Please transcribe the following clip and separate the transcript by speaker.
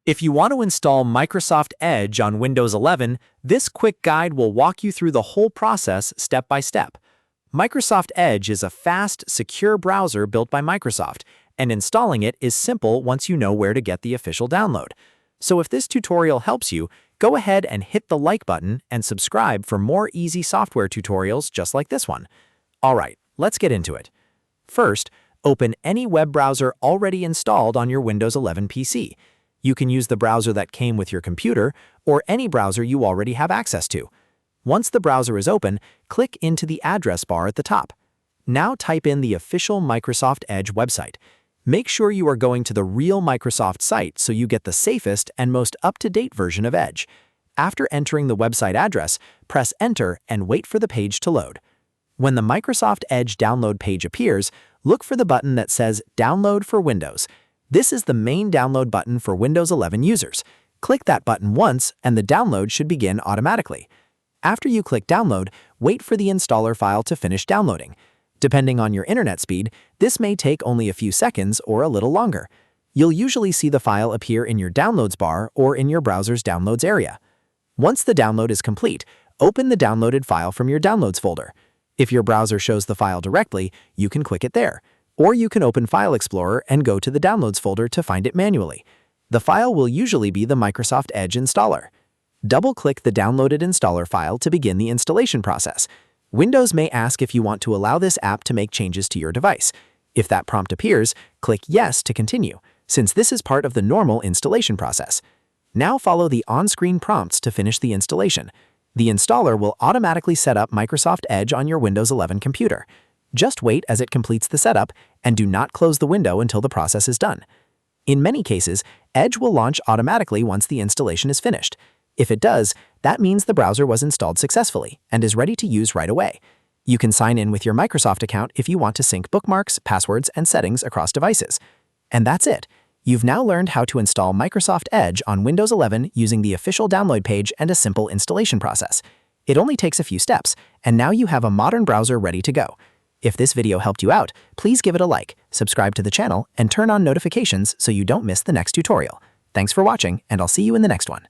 Speaker 1: If you want to install Microsoft Edge on Windows 11, this quick guide will walk you through the whole process step by step. Microsoft Edge is a fast, secure browser built by Microsoft, and installing it is simple once you know where to get the official download. So if this tutorial helps you, go ahead and hit the like button and subscribe for more easy software tutorials just like this one. Alright, let's get into it. First, open any web browser already installed on your Windows 11 PC. You can use the browser that came with your computer or any browser you already have access to. Once the browser is open, click into the address bar at the top. Now type in the official Microsoft Edge website. Make sure you are going to the real Microsoft site so you get the safest and most up-to-date version of Edge. After entering the website address, press Enter and wait for the page to load. When the Microsoft Edge download page appears, look for the button that says Download for Windows. This is the main download button for Windows 11 users. Click that button once and the download should begin automatically. After you click Download, wait for the installer file to finish downloading. Depending on your internet speed, this may take only a few seconds or a little longer. You'll usually see the file appear in your Downloads bar or in your browser's Downloads area. Once the download is complete, open the downloaded file from your Downloads folder. If your browser shows the file directly, you can click it there. Or you can open File Explorer and go to the Downloads folder to find it manually. The file will usually be the Microsoft Edge installer. Double-click the downloaded installer file to begin the installation process. Windows may ask if you want to allow this app to make changes to your device. If that prompt appears, click Yes to continue, since this is part of the normal installation process. Now follow the on-screen prompts to finish the installation. The installer will automatically set up Microsoft Edge on your Windows 11 computer. Just wait as it completes the setup and do not close the window until the process is done. In many cases, Edge will launch automatically once the installation is finished. If it does, that means the browser was installed successfully and is ready to use right away. You can sign in with your Microsoft account if you want to sync bookmarks, passwords, and settings across devices. And that's it. You've now learned how to install Microsoft Edge on Windows 11 using the official download page and a simple installation process. It only takes a few steps, and now you have a modern browser ready to go. If this video helped you out, please give it a like, subscribe to the channel, and turn on notifications so you don't miss the next tutorial. Thanks for watching, and I'll see you in the next one.